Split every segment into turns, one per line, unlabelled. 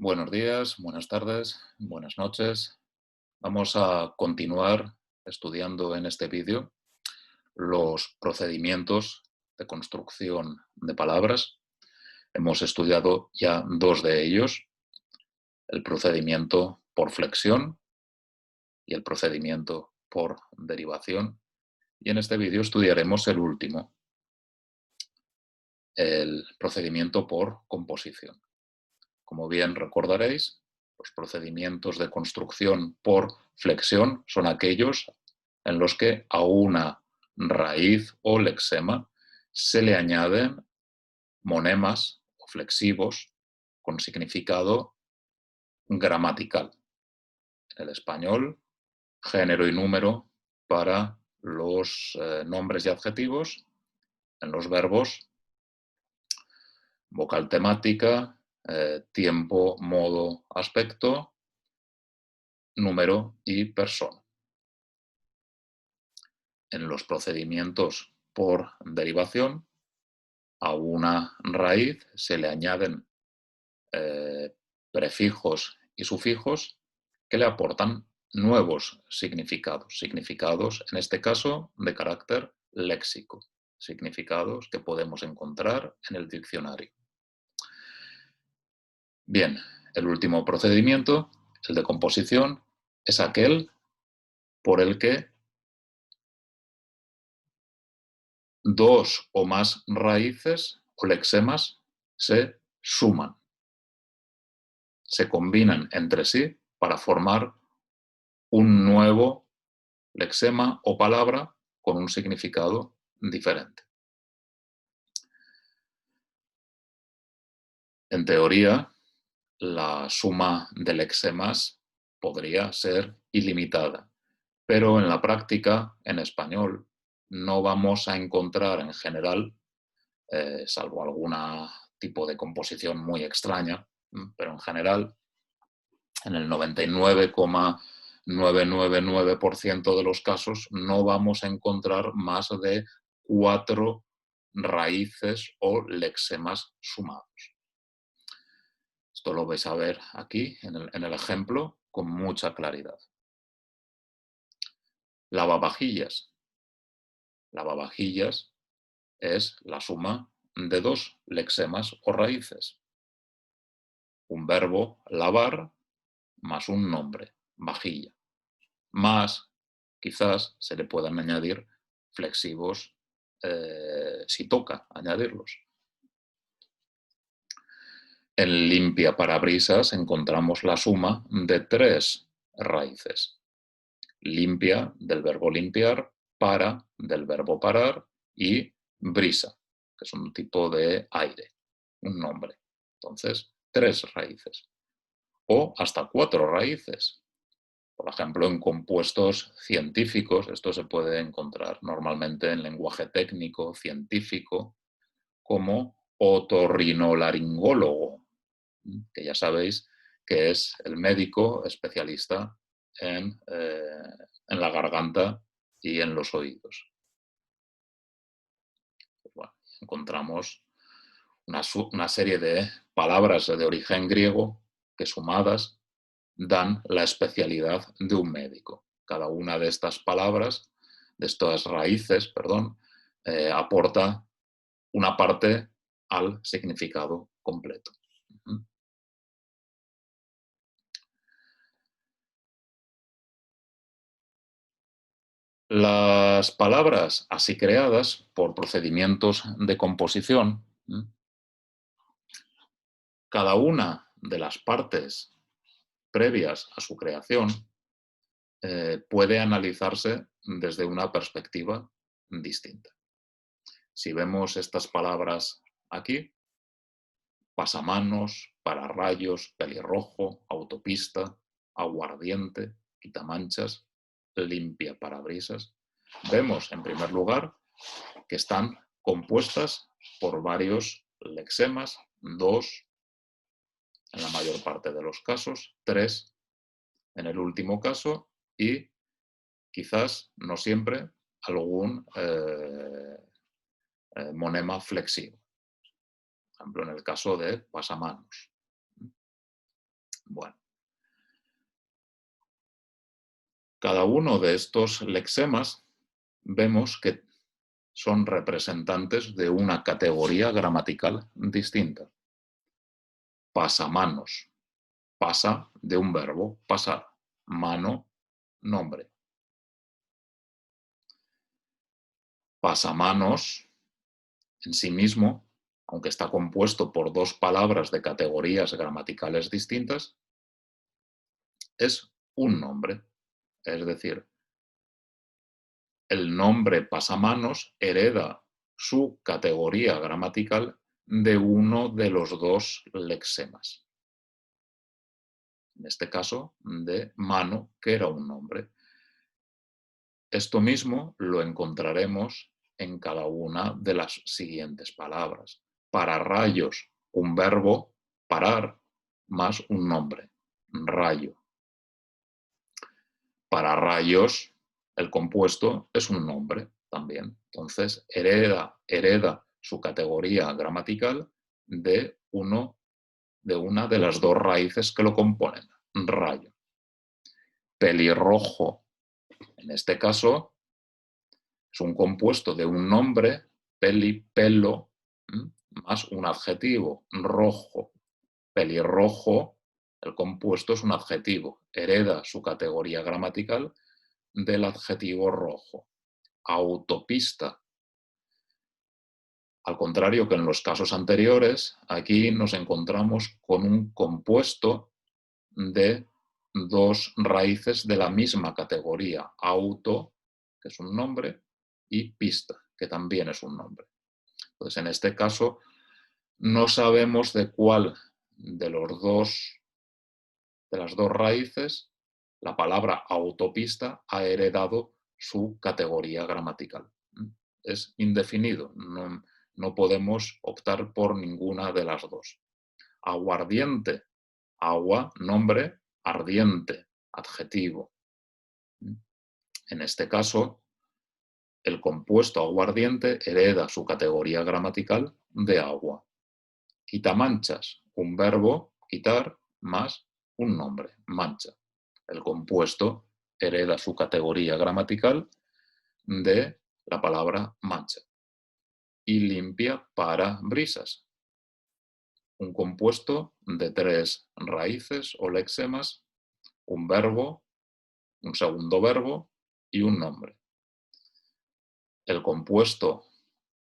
Buenos días, buenas tardes, buenas noches. Vamos a continuar estudiando en este vídeo los procedimientos de construcción de palabras. Hemos estudiado ya dos de ellos, el procedimiento por flexión y el procedimiento por derivación. Y en este vídeo estudiaremos el último, el procedimiento por composición. Como bien recordaréis, los procedimientos de construcción por flexión son aquellos en los que a una raíz o lexema se le añaden monemas o flexivos con significado gramatical. En el español, género y número para los nombres y adjetivos. En los verbos, vocal temática, tiempo, modo, aspecto, número y persona. En los procedimientos por derivación, a una raíz se le añaden prefijos y sufijos que le aportan nuevos significados. Significados, en este caso, de carácter léxico. Significados que podemos encontrar en el diccionario. Bien, el último procedimiento, el de composición, es aquel por el que dos o más raíces o lexemas se suman, se combinan entre sí para formar un nuevo lexema o palabra con un significado diferente. En teoría, la suma de lexemas podría ser ilimitada, pero en la práctica, en español, no vamos a encontrar en general, salvo algún tipo de composición muy extraña, pero en general, en el 99,999% de los casos no vamos a encontrar más de 4 raíces o lexemas sumados. Esto lo vais a ver aquí en el ejemplo con mucha claridad. Lavavajillas. Lavavajillas es la suma de dos lexemas o raíces. Un verbo, lavar, más un nombre, vajilla. Más, quizás, se le puedan añadir flexivos si toca añadirlos. En limpia parabrisas encontramos la suma de 3 raíces. Limpia, del verbo limpiar, para, del verbo parar, y brisa, que es un tipo de aire, un nombre. Entonces, 3 raíces. O hasta 4 raíces. Por ejemplo, en compuestos científicos, esto se puede encontrar normalmente en lenguaje técnico, científico, como otorrinolaringólogo, que ya sabéis que es el médico especialista en la garganta y en los oídos. Pues bueno, encontramos una serie de palabras de origen griego que sumadas dan la especialidad de un médico. Cada una de estas palabras, de estas raíces, perdón, aporta una parte al significado completo. Las palabras así creadas por procedimientos de composición, cada una de las partes previas a su creación puede analizarse desde una perspectiva distinta. Si vemos estas palabras aquí, pasamanos, pararrayos, pelirrojo, autopista, aguardiente, quitamanchas, limpia parabrisas, vemos en primer lugar que están compuestas por varios lexemas, 2 en la mayor parte de los casos, 3 en el último caso y quizás, no siempre, algún monema flexivo. Por ejemplo, en el caso de pasamanos. Bueno, cada uno de estos lexemas vemos que son representantes de una categoría gramatical distinta. Pasamanos. Pasa de un verbo, pasar. Mano, nombre. Pasamanos, en sí mismo, aunque está compuesto por dos palabras de categorías gramaticales distintas, es un nombre. Es decir, el nombre pasamanos hereda su categoría gramatical de uno de los dos lexemas. En este caso, de mano, que era un nombre. Esto mismo lo encontraremos en cada una de las siguientes palabras. Para rayos, un verbo, parar, más un nombre, rayo. Para rayos, el compuesto es un nombre también. Entonces, hereda su categoría gramatical de una de las dos raíces que lo componen, rayo. Pelirrojo, en este caso, es un compuesto de un nombre, peli, pelo, más un adjetivo, rojo. Pelirrojo, el compuesto es un adjetivo, hereda su categoría gramatical del adjetivo rojo. Autopista. Al contrario que en los casos anteriores, aquí nos encontramos con un compuesto de dos raíces de la misma categoría, auto, que es un nombre, y pista, que también es un nombre. Entonces, en este caso, no sabemos de cuál de las dos raíces la palabra autopista ha heredado su categoría gramatical. Es indefinido, no podemos optar por ninguna de las dos. Aguardiente, agua, nombre, ardiente, adjetivo. En este caso, el compuesto aguardiente hereda su categoría gramatical de agua. Quitamanchas, un verbo, quitar, más un nombre, mancha. El compuesto hereda su categoría gramatical de la palabra mancha. Y limpia parabrisas, un compuesto de tres raíces o lexemas, un verbo, un segundo verbo y un nombre. El compuesto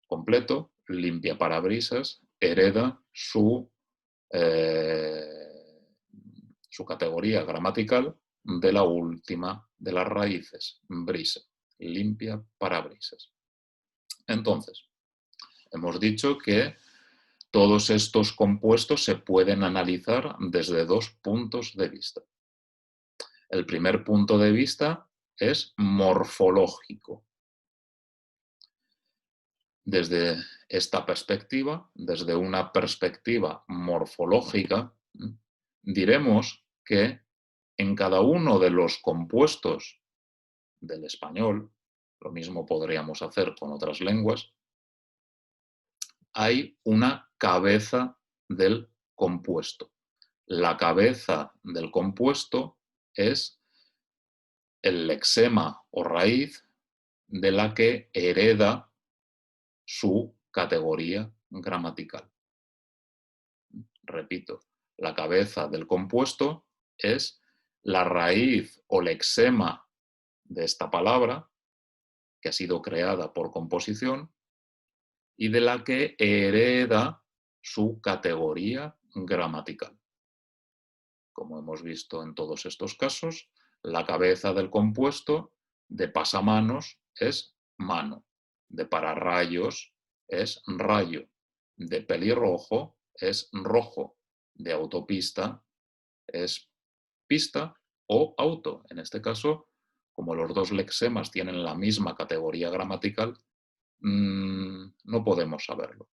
completo, limpia parabrisas, hereda su categoría gramatical de la última de las raíces, brisa, limpia parabrisas. Entonces, hemos dicho que todos estos compuestos se pueden analizar desde dos puntos de vista. El primer punto de vista es morfológico. Desde esta perspectiva, desde una perspectiva morfológica, diremos que en cada uno de los compuestos del español, lo mismo podríamos hacer con otras lenguas, hay una cabeza del compuesto. La cabeza del compuesto es el lexema o raíz de la que hereda su categoría gramatical. Repito, la cabeza del compuesto es la raíz o lexema de esta palabra que ha sido creada por composición y de la que hereda su categoría gramatical. Como hemos visto en todos estos casos, la cabeza del compuesto de pasamanos es mano, de pararrayos es rayo, de pelirrojo es rojo, de autopista es pista o auto. En este caso, como los dos lexemas tienen la misma categoría gramatical, no podemos saberlo.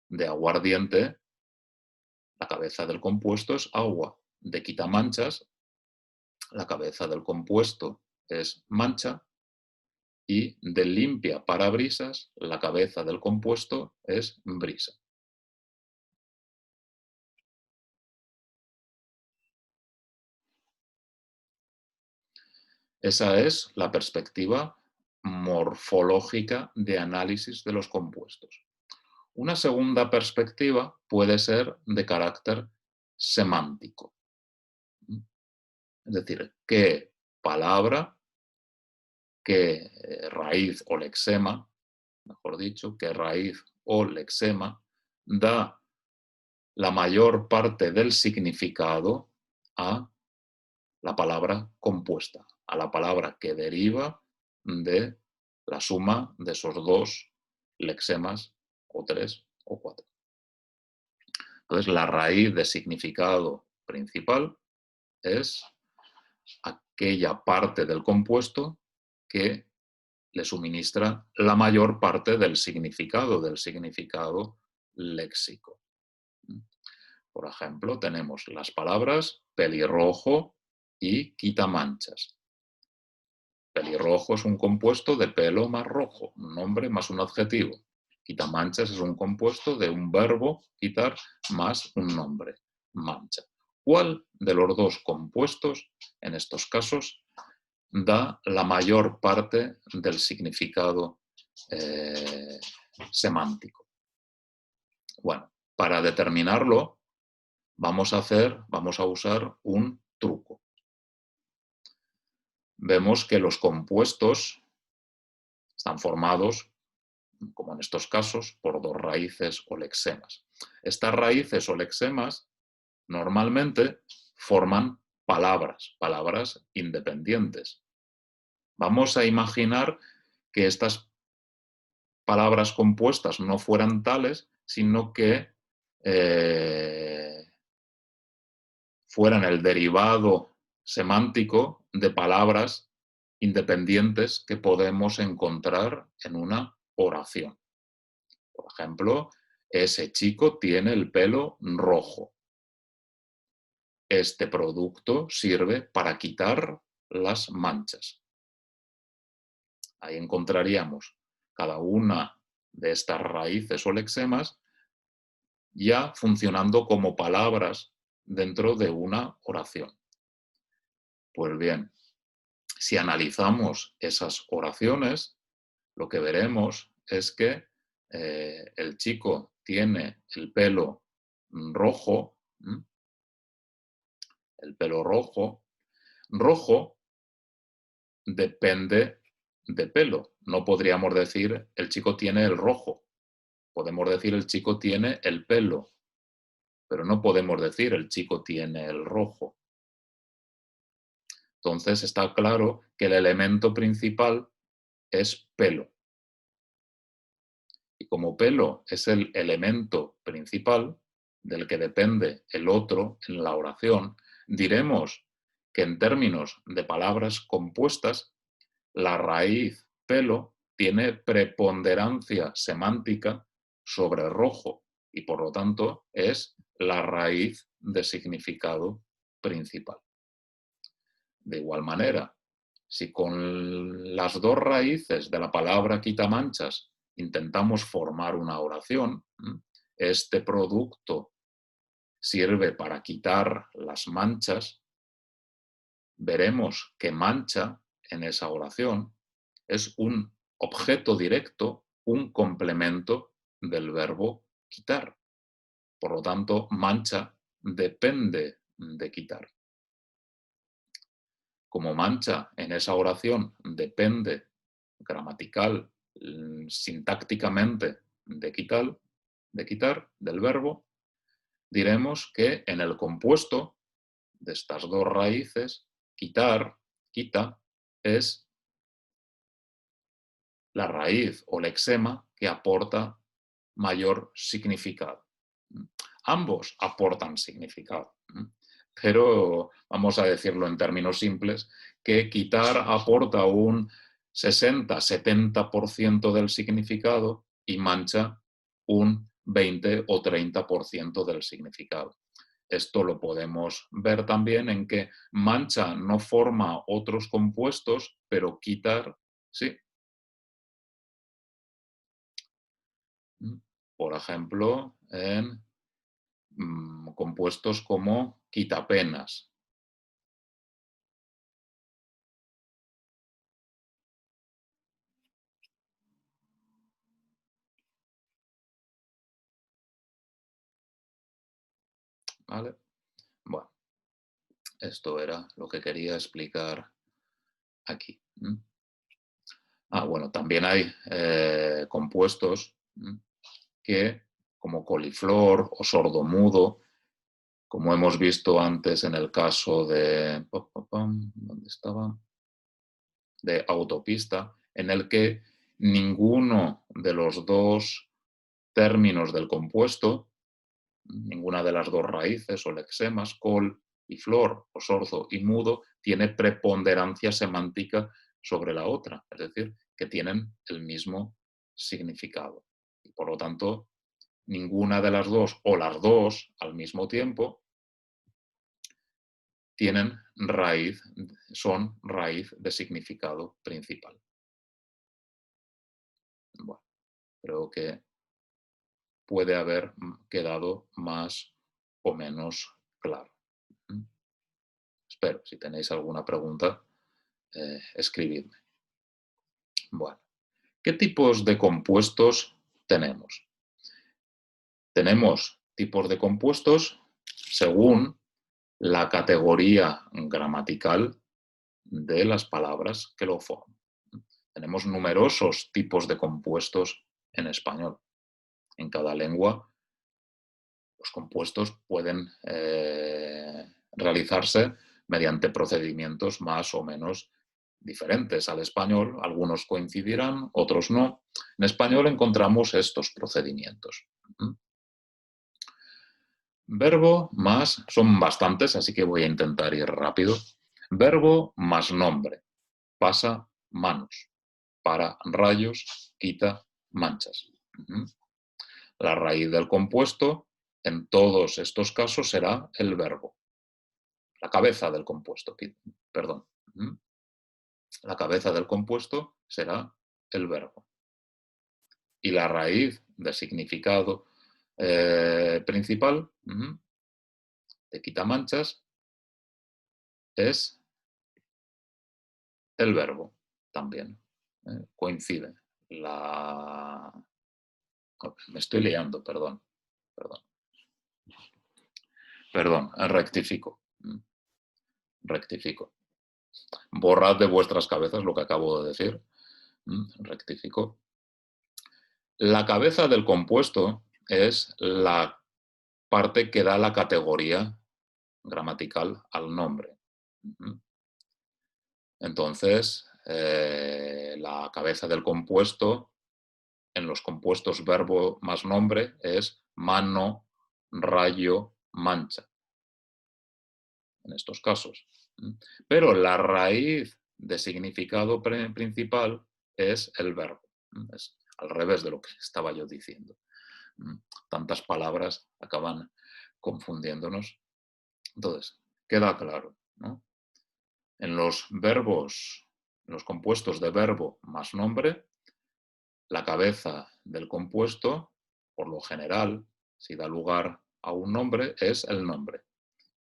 De aguardiente, la cabeza del compuesto es agua. De quitamanchas, la cabeza del compuesto es mancha. Y de limpia parabrisas, la cabeza del compuesto es brisa. Esa es la perspectiva morfológica de análisis de los compuestos. Una segunda perspectiva puede ser de carácter semántico. Es decir, qué palabra, qué raíz o lexema, mejor dicho, qué raíz o lexema da la mayor parte del significado a la palabra compuesta, a la palabra que deriva de la suma de esos dos lexemas o tres o cuatro. Entonces, la raíz de significado principal es aquella parte del compuesto que le suministra la mayor parte del significado léxico. Por ejemplo, tenemos las palabras pelirrojo y quitamanchas. Pelirrojo es un compuesto de pelo más rojo, un nombre más un adjetivo. Quitamanchas es un compuesto de un verbo, quitar, más un nombre, mancha. ¿Cuál de los dos compuestos, en estos casos, da la mayor parte del significado semántico? Bueno, para determinarlo vamos a usar un truco. Vemos que los compuestos están formados, como en estos casos, por dos raíces o lexemas. Estas raíces o lexemas normalmente forman palabras independientes. Vamos a imaginar que estas palabras compuestas no fueran tales, sino que fueran el derivado semántico de palabras independientes que podemos encontrar en una oración. Por ejemplo, ese chico tiene el pelo rojo. Este producto sirve para quitar las manchas. Ahí encontraríamos cada una de estas raíces o lexemas ya funcionando como palabras dentro de una oración. Pues bien, si analizamos esas oraciones, lo que veremos es que el chico tiene el pelo rojo, rojo depende de pelo. No podríamos decir el chico tiene el rojo. Podemos decir el chico tiene el pelo, pero no podemos decir el chico tiene el rojo. Entonces está claro que el elemento principal es pelo. Y como pelo es el elemento principal del que depende el otro en la oración, diremos que en términos de palabras compuestas, la raíz pelo tiene preponderancia semántica sobre rojo y por lo tanto es la raíz de significado principal. De igual manera, si con las dos raíces de la palabra quitamanchas intentamos formar una oración, este producto sirve para quitar las manchas, veremos que mancha en esa oración es un objeto directo, un complemento del verbo quitar. Por lo tanto, mancha depende de quitar. Como mancha en esa oración depende gramatical, sintácticamente de quitar, del verbo, diremos que en el compuesto de estas dos raíces, quitar, quita, es la raíz o lexema que aporta mayor significado. Ambos aportan significado, pero vamos a decirlo en términos simples, que quitar aporta un 60-70% del significado y mancha un 20 o 30% del significado. Esto lo podemos ver también en que mancha no forma otros compuestos, pero quitar sí. Por ejemplo, en compuestos como quitapenas. ¿vale? Bueno, esto era lo que quería explicar aquí. Bueno, también hay compuestos que, como coliflor o sordomudo, como hemos visto antes en el caso de, ¿dónde estaba? De autopista, en el que ninguno de los dos términos del compuesto, ninguna de las dos raíces o lexemas, col y flor, o sordo y mudo, tiene preponderancia semántica sobre la otra, es decir, que tienen el mismo significado. Y por lo tanto, ninguna de las dos o las dos al mismo tiempo tienen raíz, son raíz de significado principal. Bueno, creo que puede haber quedado más o menos claro. Espero, si tenéis alguna pregunta, escribidme. Bueno, ¿qué tipos de compuestos tenemos? Tenemos tipos de compuestos según la categoría gramatical de las palabras que lo forman. Tenemos numerosos tipos de compuestos en español. En cada lengua los compuestos pueden realizarse mediante procedimientos más o menos diferentes al español. Algunos coincidirán, otros no. En español encontramos estos procedimientos. Verbo más, son bastantes, así que voy a intentar ir rápido. Verbo más nombre. Pasa manos. Para rayos, quita manchas. La raíz del compuesto en todos estos casos será el verbo. La cabeza del compuesto, perdón. La cabeza del compuesto será el verbo. Y la raíz de significado principal de quitamanchas es el verbo también. Coincide. Me estoy liando, perdón. Perdón, rectifico. Rectifico. Borrad de vuestras cabezas lo que acabo de decir. Rectifico. La cabeza del compuesto es la parte que da la categoría gramatical al nombre. Entonces, la cabeza del compuesto en los compuestos verbo más nombre es mano, rayo, mancha. En estos casos. Pero la raíz de significado principal es el verbo. Es al revés de lo que estaba yo diciendo. Tantas palabras acaban confundiéndonos. Entonces, queda claro, ¿no? En los verbos, en los compuestos de verbo más nombre, la cabeza del compuesto, por lo general, si da lugar a un nombre, es el nombre.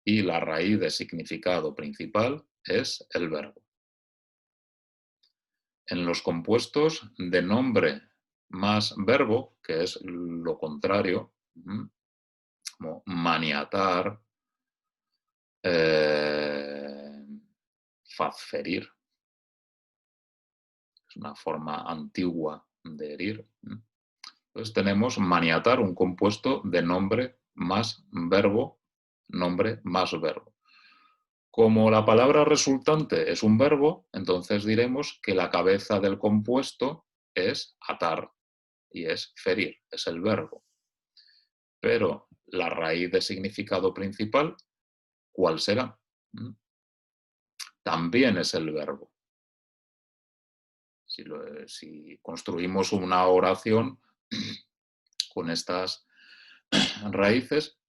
Y la raíz de significado principal es el verbo. En los compuestos de nombre más verbo, que es lo contrario, como maniatar, fazferir, es una forma antigua de herir. Entonces tenemos maniatar, un compuesto de nombre más verbo, nombre más verbo. Como la palabra resultante es un verbo, entonces diremos que la cabeza del compuesto es atar y es ferir, es el verbo. Pero la raíz de significado principal, ¿cuál será? También es el verbo. Si construimos una oración con estas raíces,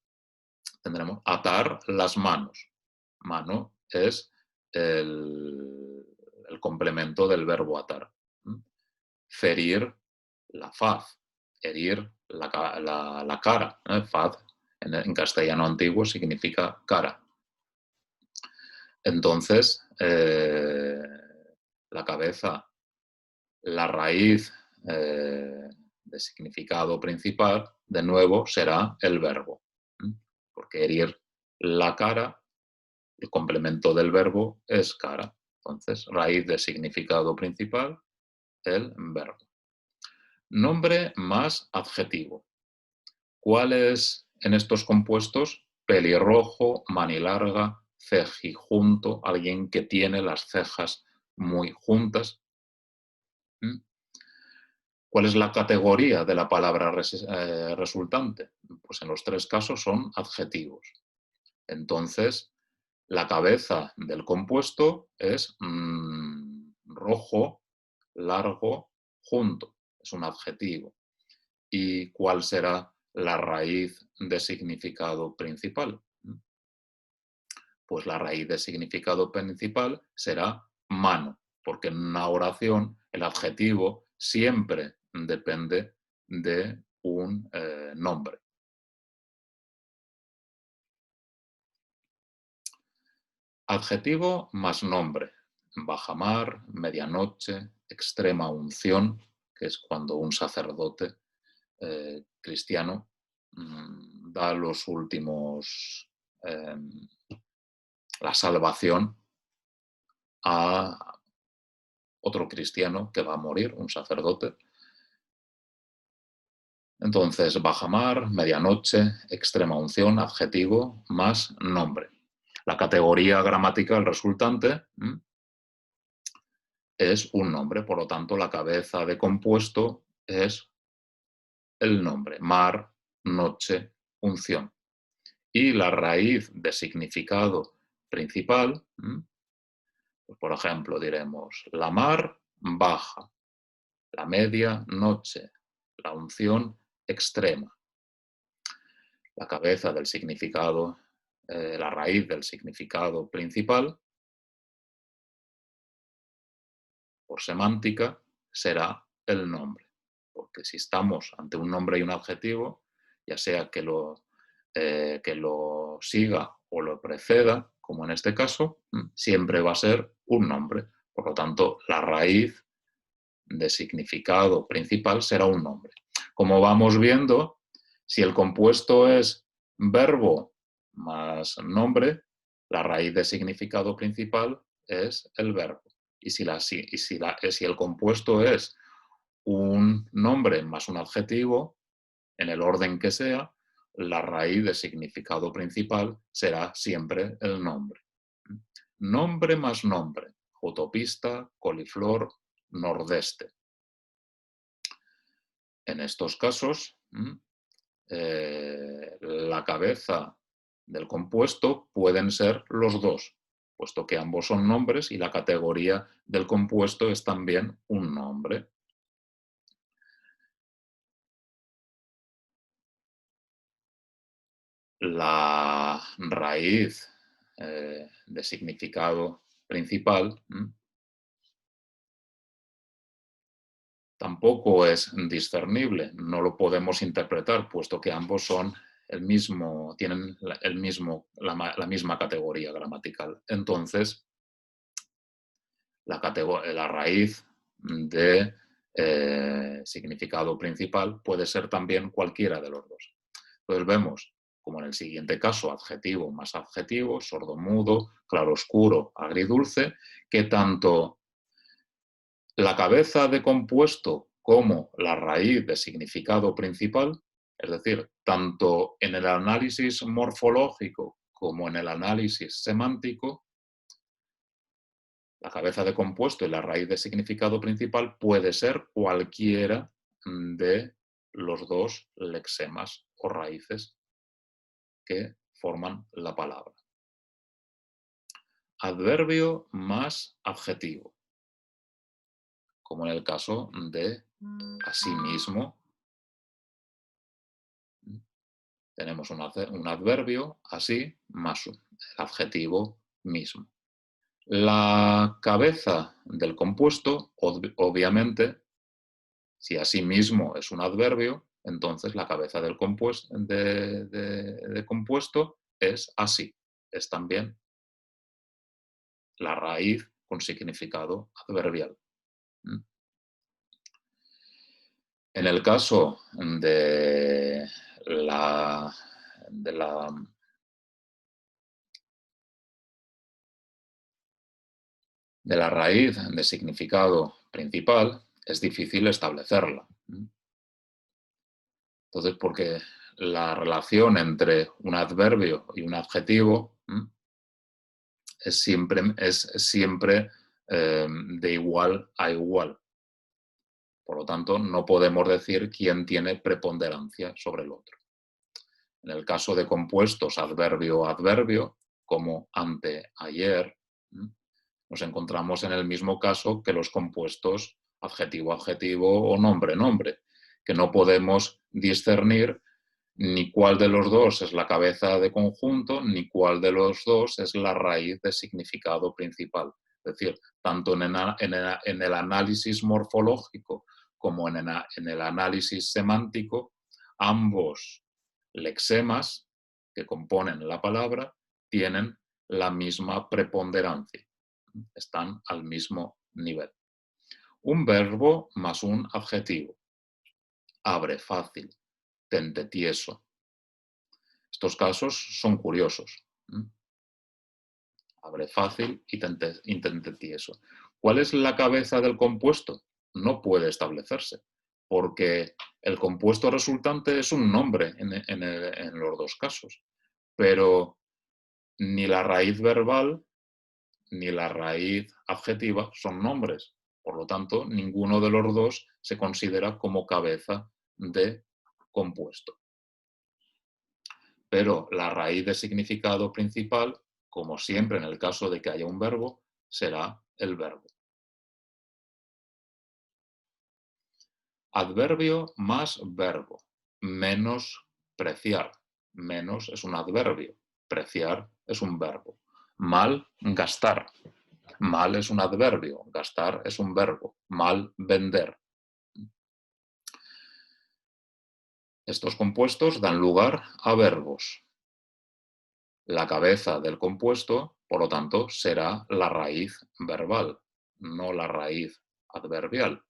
tendremos atar las manos. Mano es el complemento del verbo atar. Ferir, la faz. Herir, la cara. Faz, en castellano antiguo, significa cara. Entonces, la cabeza, la raíz de significado principal, de nuevo, será el verbo. Porque herir La cara, el complemento del verbo es cara. Entonces, raíz de significado principal, el verbo. Nombre más adjetivo. ¿Cuál es en estos compuestos? Pelirrojo, manilarga, cejijunto, alguien que tiene las cejas muy juntas. ¿Mm? ¿Cuál es la categoría de la palabra resultante? Pues en los tres casos son adjetivos. Entonces, la cabeza del compuesto es rojo, largo, junto. Es un adjetivo. ¿Y cuál será la raíz de significado principal? Pues la raíz de significado principal será mano, porque en una oración el adjetivo siempre depende de un nombre. Adjetivo más nombre. Bajamar, medianoche, extrema unción, que es cuando un sacerdote cristiano da los últimos, la salvación a otro cristiano que va a morir, un sacerdote. Entonces, bajamar, medianoche, extrema unción, adjetivo, más nombre. La categoría gramatical resultante es un nombre, por lo tanto, la cabeza de compuesto es el nombre, mar, noche, unción. Y la raíz de significado principal, pues por ejemplo, diremos la mar baja, la media noche, la unción extrema. La cabeza del significado, la raíz del significado principal, por semántica, será el nombre. Porque si estamos ante un nombre y un adjetivo, ya sea que lo siga o lo preceda, como en este caso, siempre va a ser un nombre. Por lo tanto, la raíz de significado principal será un nombre. Como vamos viendo, si el compuesto es verbo más nombre, la raíz de significado principal es el verbo. Y si el compuesto es un nombre más un adjetivo, en el orden que sea, la raíz de significado principal será siempre el nombre. Nombre más nombre. Autopista, coliflor, nordeste. En estos casos, la cabeza del compuesto pueden ser los dos, puesto que ambos son nombres y la categoría del compuesto es también un nombre. La raíz de significado principal tampoco es discernible, no lo podemos interpretar, puesto que ambos son tienen la misma categoría gramatical. Entonces, la raíz de significado principal puede ser también cualquiera de los dos. Entonces vemos, como en el siguiente caso, adjetivo más adjetivo, sordomudo, claroscuro, agridulce, que tanto la cabeza de compuesto como la raíz de significado principal, es decir, tanto en el análisis morfológico como en el análisis semántico, la cabeza de compuesto y la raíz de significado principal puede ser cualquiera de los dos lexemas o raíces que forman la palabra. Adverbio más adjetivo, como en el caso de asimismo. Tenemos un adverbio, así, más el adjetivo mismo. La cabeza del compuesto, obviamente, si asimismo es un adverbio, entonces la cabeza del compuesto es así. Es también la raíz con significado adverbial. En el caso de la de la raíz de significado principal es difícil establecerla. Entonces, porque la relación entre un adverbio y un adjetivo es siempre de igual a igual. Por lo tanto, no podemos decir quién tiene preponderancia sobre el otro. En el caso de compuestos adverbio-adverbio, como ante, ayer, nos encontramos en el mismo caso que los compuestos adjetivo-adjetivo o nombre-nombre, que no podemos discernir ni cuál de los dos es la cabeza de conjunto, ni cuál de los dos es la raíz de significado principal. Es decir, tanto en el análisis morfológico como en el análisis semántico, ambos lexemas que componen la palabra tienen la misma preponderancia, están al mismo nivel. Un verbo más un adjetivo. Abre, fácil, tente, tieso. Estos casos son curiosos. Abre, fácil y tente, tieso. ¿Cuál es la cabeza del compuesto? No puede establecerse, porque el compuesto resultante es un nombre en los dos casos, pero ni la raíz verbal ni la raíz adjetiva son nombres. Por lo tanto, ninguno de los dos se considera como cabeza de compuesto. Pero la raíz de significado principal, como siempre en el caso de que haya un verbo, será el verbo. Adverbio más verbo. Menos, preciar. Menos es un adverbio. Preciar es un verbo. Mal, gastar. Mal es un adverbio. Gastar es un verbo. Mal, vender. Estos compuestos dan lugar a verbos. La cabeza del compuesto, por lo tanto, será la raíz verbal, no la raíz adverbial.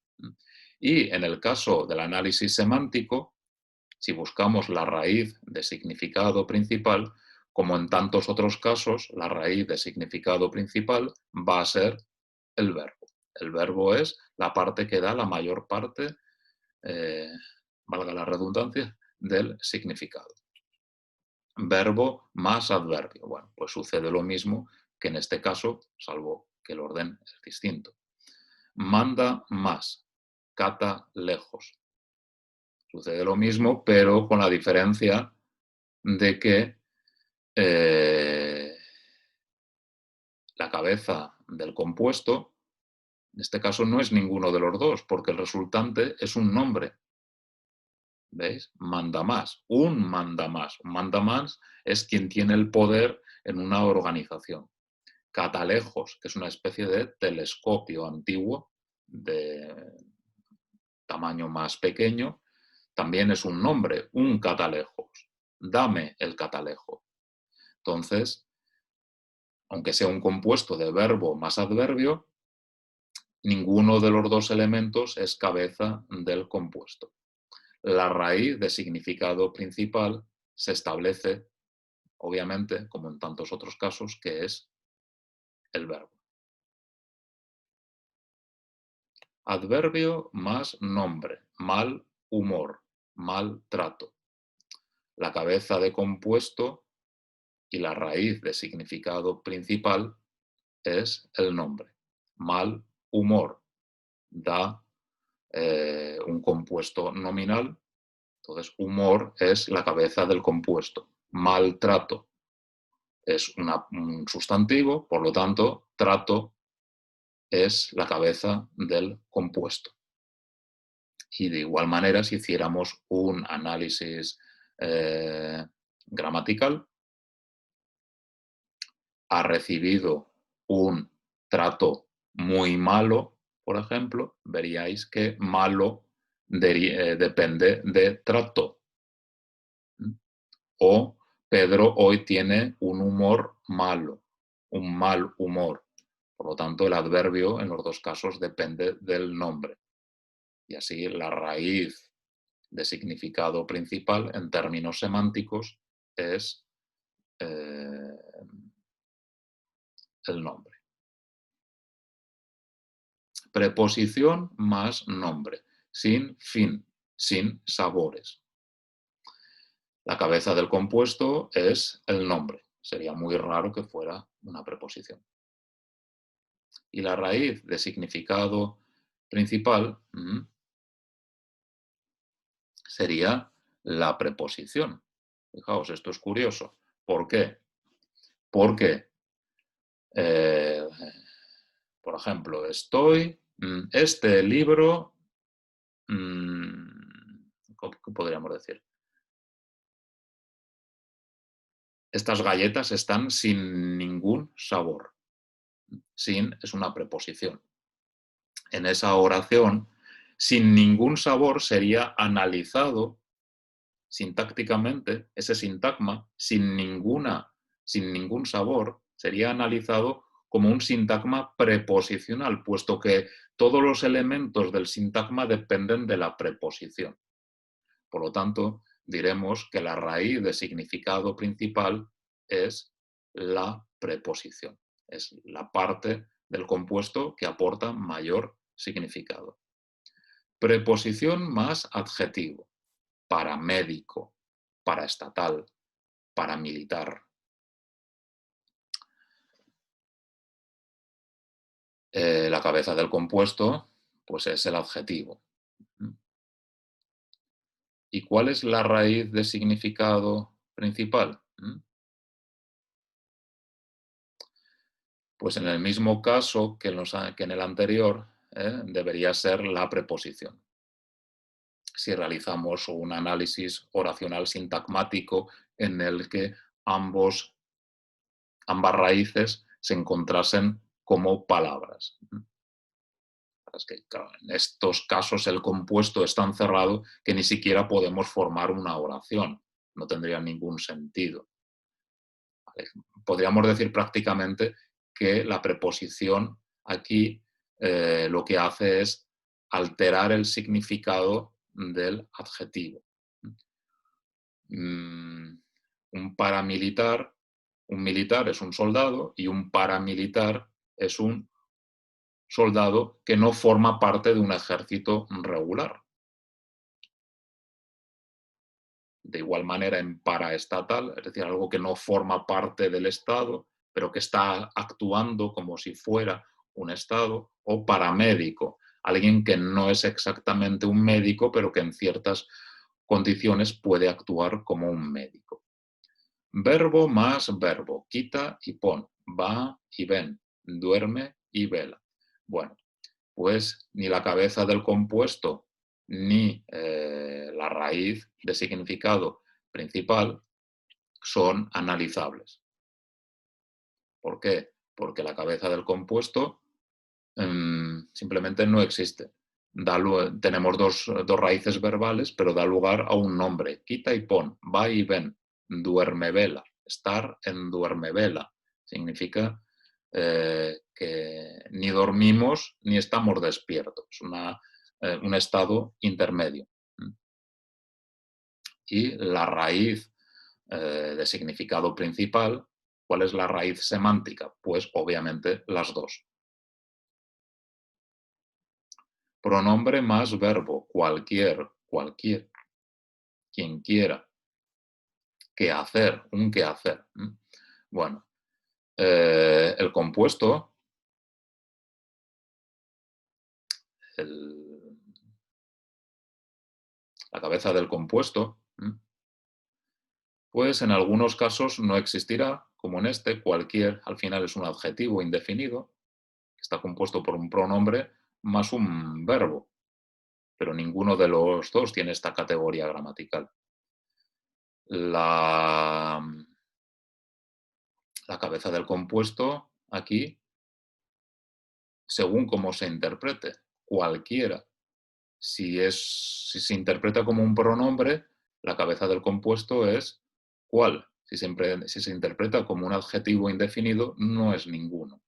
Y en el caso del análisis semántico, si buscamos la raíz de significado principal, como en tantos otros casos, la raíz de significado principal va a ser el verbo. El verbo es la parte que da la mayor parte, valga la redundancia, del significado. Verbo más adverbio. Bueno, pues sucede lo mismo que en este caso, salvo que el orden es distinto. Manda más, cata lejos. Sucede lo mismo, pero con la diferencia de que la cabeza del compuesto, en este caso, no es ninguno de los dos, porque el resultante es un nombre. ¿Veis? Manda más. Un manda más. Un manda más es quien tiene el poder en una organización. Catalejos, que es una especie de telescopio antiguo de tamaño más pequeño, también es un nombre, un catalejos. Dame el catalejo. Entonces, aunque sea un compuesto de verbo más adverbio, ninguno de los dos elementos es cabeza del compuesto. La raíz de significado principal se establece, obviamente, como en tantos otros casos, que es el verbo. Adverbio más nombre, mal humor, mal trato. La cabeza de compuesto y la raíz de significado principal es el nombre. Mal humor da un compuesto nominal, entonces humor es la cabeza del compuesto. Maltrato es un sustantivo, por lo tanto, trato es la cabeza del compuesto. Y de igual manera, si hiciéramos un análisis gramatical, ha recibido un trato muy malo, por ejemplo, veríais que malo depende de trato. O Pedro hoy tiene un humor malo, un mal humor. Por lo tanto, el adverbio en los dos casos depende del nombre. Y así la raíz de significado principal en términos semánticos es el nombre. Preposición más nombre, sin fin, sin sabores. La cabeza del compuesto es el nombre. Sería muy raro que fuera una preposición. Y la raíz de significado principal sería la preposición. Fijaos, esto es curioso. ¿Por qué? Porque, por ejemplo, este libro, ¿qué podríamos decir? Estas galletas están sin ningún sabor. Sin es una preposición. En esa oración, sin ningún sabor sería analizado sintácticamente, ese sintagma, sin ningún sabor, sería analizado como un sintagma preposicional, puesto que todos los elementos del sintagma dependen de la preposición. Por lo tanto, diremos que la raíz de significado principal es la preposición. Es la parte del compuesto que aporta mayor significado. Preposición más adjetivo. Paramédico, paraestatal, paramilitar. La cabeza del compuesto, pues es el adjetivo. ¿Y cuál es la raíz de significado principal? Pues en el mismo caso que en el anterior, debería ser la preposición. Si realizamos un análisis oracional sintagmático en el que ambas raíces se encontrasen como palabras. Es que, claro, en estos casos el compuesto es tan cerrado que ni siquiera podemos formar una oración. No tendría ningún sentido. Podríamos decir prácticamente que la preposición aquí lo que hace es alterar el significado del adjetivo. Un paramilitar, un militar es un soldado y un paramilitar es un soldado que no forma parte de un ejército regular. De igual manera, en paraestatal, es decir, algo que no forma parte del Estado, pero que está actuando como si fuera un Estado, o paramédico, alguien que no es exactamente un médico, pero que en ciertas condiciones puede actuar como un médico. Verbo más verbo, quita y pon, va y ven, duerme y vela. Bueno, pues ni la cabeza del compuesto ni la raíz de significado principal son analizables. ¿Por qué? Porque la cabeza del compuesto simplemente no existe. Tenemos dos raíces verbales, pero da lugar a un nombre. Quita y pon, va y ven, duerme vela. Estar en duerme vela significa que ni dormimos ni estamos despiertos, un estado intermedio. Y la raíz de significado principal, ¿cuál es la raíz semántica? Pues obviamente las dos. Pronombre más verbo, cualquier, quien quiera. Quehacer, un quehacer. Bueno, el compuesto, la cabeza del compuesto, pues en algunos casos no existirá, como en este, cualquier, al final es un adjetivo indefinido, que está compuesto por un pronombre más un verbo, pero ninguno de los dos tiene esta categoría gramatical. La cabeza del compuesto aquí, según cómo se interprete, cualquiera. Si se interpreta como un pronombre, la cabeza del compuesto es cuál. Si se interpreta como un adjetivo indefinido, no es ninguno.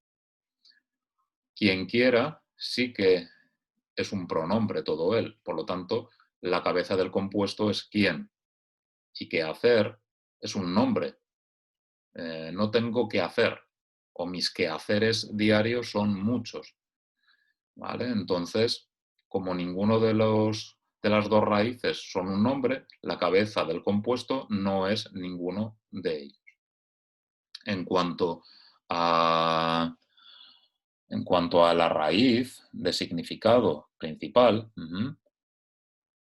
Quien quiera sí que es un pronombre todo él. Por lo tanto, la cabeza del compuesto es quién. Y qué hacer es un nombre. No tengo que hacer. O mis quehaceres diarios son muchos. ¿vale? Entonces, como ninguno de las dos raíces son un nombre, la cabeza del compuesto no es ninguno de ellos. En cuanto a, en cuanto a la raíz de significado principal,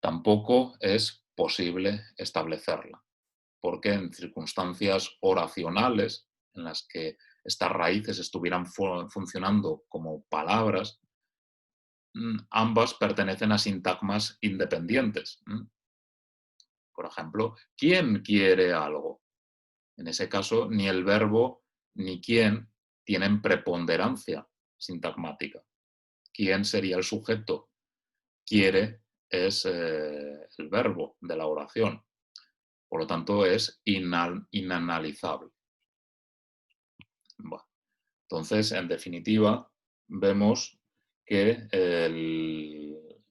tampoco es posible establecerla, porque en circunstancias oracionales en las que estas raíces estuvieran funcionando como palabras, ambas pertenecen a sintagmas independientes. Por ejemplo, ¿quién quiere algo? En ese caso, ni el verbo ni quién tienen preponderancia sintagmática. ¿Quién sería el sujeto? Quiere es el verbo de la oración. Por lo tanto, es inanalizable. Bueno, entonces, en definitiva, vemos que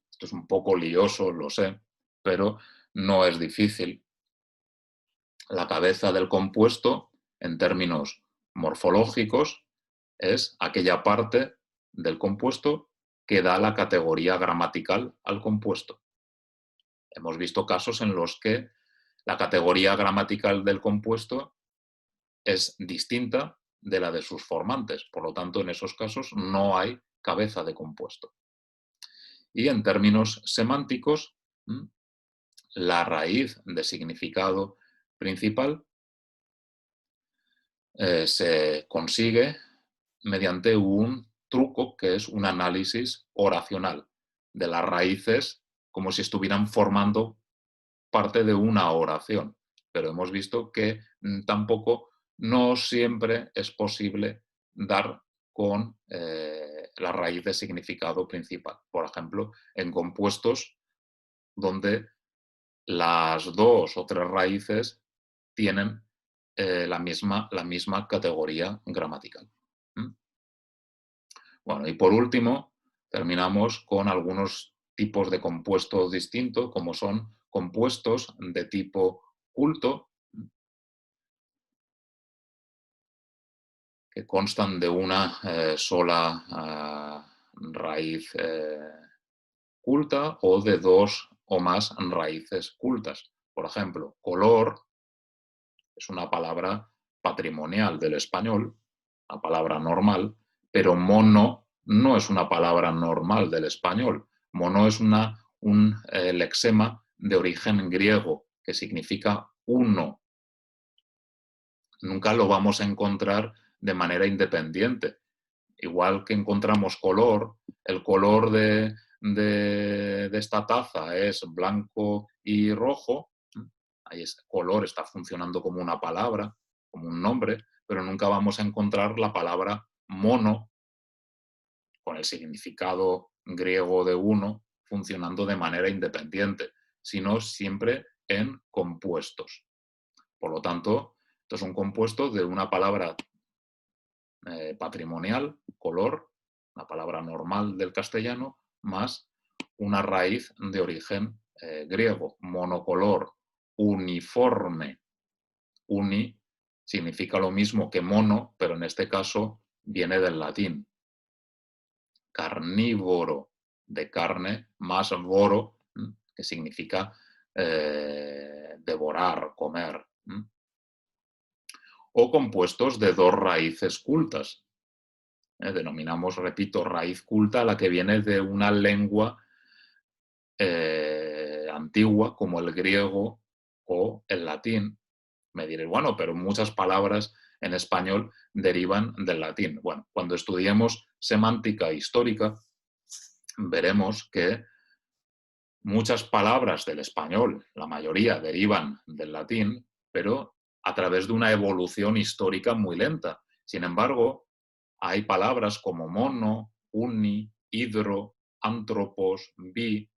esto es un poco lioso, lo sé, pero no es difícil. La cabeza del compuesto, en términos morfológicos, es aquella parte del compuesto que da la categoría gramatical al compuesto. Hemos visto casos en los que la categoría gramatical del compuesto es distinta de la de sus formantes. Por lo tanto, en esos casos no hay cabeza de compuesto. Y en términos semánticos, la raíz de significado principal se consigue mediante un truco que es un análisis oracional de las raíces como si estuvieran formando parte de una oración. Pero hemos visto que tampoco no siempre es posible dar con la raíz de significado principal. Por ejemplo, en compuestos donde las dos o tres raíces tienen la misma categoría gramatical. Bueno, y por último, terminamos con algunos tipos de compuestos distintos, como son compuestos de tipo culto, que constan de una sola raíz culta o de dos o más raíces cultas. Por ejemplo, color es una palabra patrimonial del español, una palabra normal, pero mono no es una palabra normal del español. Mono es un lexema de origen griego que significa uno. Nunca lo vamos a encontrar de manera independiente. Igual que encontramos color, el color de esta taza es blanco y rojo, ahí ese color está funcionando como una palabra, como un nombre, pero nunca vamos a encontrar la palabra mono con el significado griego de uno funcionando de manera independiente, sino siempre en compuestos. Por lo tanto, esto es un compuesto de una palabra patrimonial, color, una palabra normal del castellano, más una raíz de origen griego, monocolor, uniforme. Uni significa lo mismo que mono, pero en este caso viene del latín. Carnívoro, de carne, más voro, que significa devorar, comer. O compuestos de dos raíces cultas. Denominamos, repito, raíz culta a la que viene de una lengua antigua como el griego o el latín. Me diréis, bueno, pero muchas palabras en español derivan del latín. Bueno, cuando estudiemos semántica histórica, veremos que muchas palabras del español, la mayoría, derivan del latín, pero a través de una evolución histórica muy lenta. Sin embargo, hay palabras como mono, uni, hidro, antropos, bi,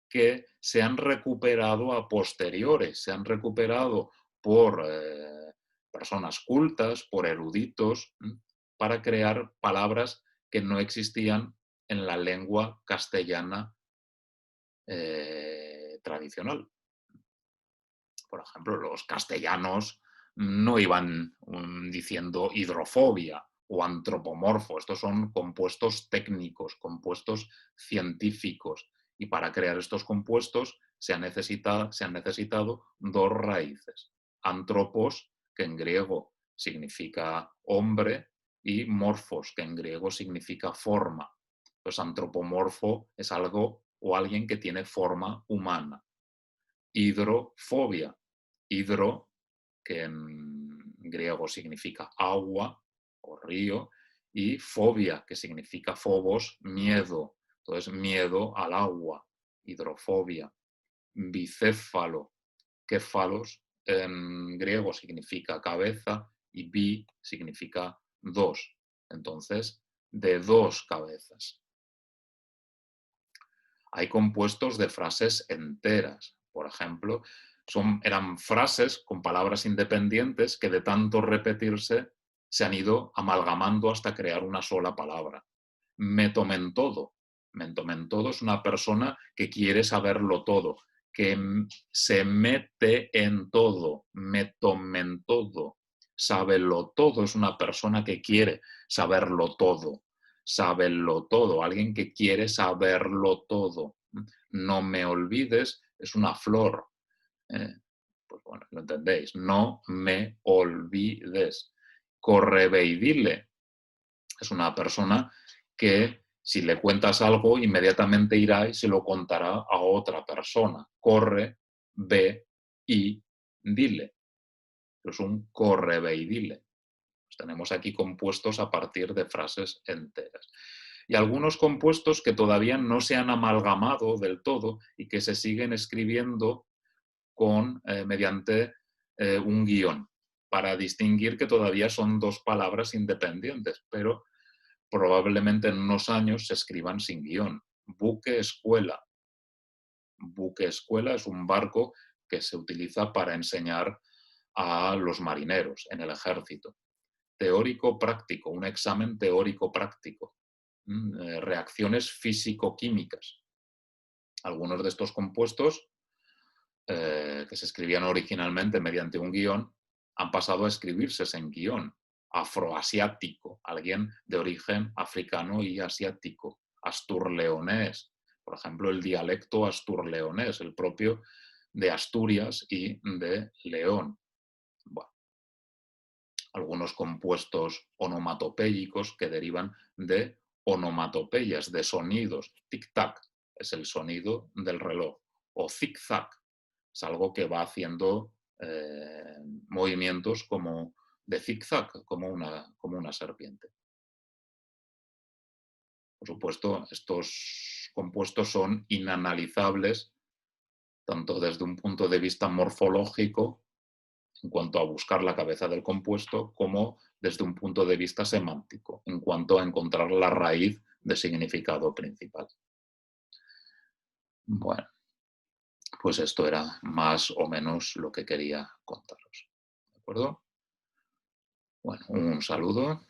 que se han recuperado a posteriores, se han recuperado por personas cultas, por eruditos, para crear palabras que no existían en la lengua castellana tradicional. Por ejemplo, los castellanos no iban diciendo hidrofobia o antropomorfo. Estos son compuestos técnicos, compuestos científicos. Y para crear estos compuestos se han necesitado dos raíces. Antropos, que en griego significa hombre, y morfos, que en griego significa forma. Pues antropomorfo es algo o alguien que tiene forma humana. Hidrofobia. Hidro, que en griego significa agua o río, y fobia, que significa phobos, miedo. Entonces, miedo al agua, hidrofobia. Bicéfalo, céfalos en griego significa cabeza y bi significa dos. Entonces, de dos cabezas. Hay compuestos de frases enteras. Por ejemplo, eran frases con palabras independientes que de tanto repetirse se han ido amalgamando hasta crear una sola palabra. Metomentodo. Metomentodo es una persona que quiere saberlo todo, que se mete en todo. Metomentodo. Sábelo todo es una persona que quiere saberlo todo. Sábelo todo, alguien que quiere saberlo todo. No me olvides es una flor. Pues bueno, lo entendéis. No me olvides. Correveidile es una persona que si le cuentas algo inmediatamente irá y se lo contará a otra persona. Corre, ve y dile. Es un correveidile. Tenemos aquí compuestos a partir de frases enteras. Y algunos compuestos que todavía no se han amalgamado del todo y que se siguen escribiendo mediante un guión, para distinguir que todavía son dos palabras independientes, pero probablemente en unos años se escriban sin guión. Buque escuela. Buque escuela es un barco que se utiliza para enseñar a los marineros en el ejército. Teórico-práctico, un examen teórico-práctico. Reacciones físico-químicas. Algunos de estos compuestos que se escribían originalmente mediante un guión han pasado a escribirse sin guión. Afroasiático, alguien de origen africano y asiático. Asturleonés, por ejemplo, el dialecto asturleonés, el propio de Asturias y de León. Bueno, algunos compuestos onomatopéyicos que derivan de onomatopeyas, de sonidos. Tic-tac es el sonido del reloj. O zig-zag es algo que va haciendo movimientos como de zig-zag, como una serpiente. Por supuesto, estos compuestos son inanalizables tanto desde un punto de vista morfológico, en cuanto a buscar la cabeza del compuesto, como desde un punto de vista semántico, en cuanto a encontrar la raíz de significado principal. Bueno, pues esto era más o menos lo que quería contaros. ¿De acuerdo? Bueno, un saludo.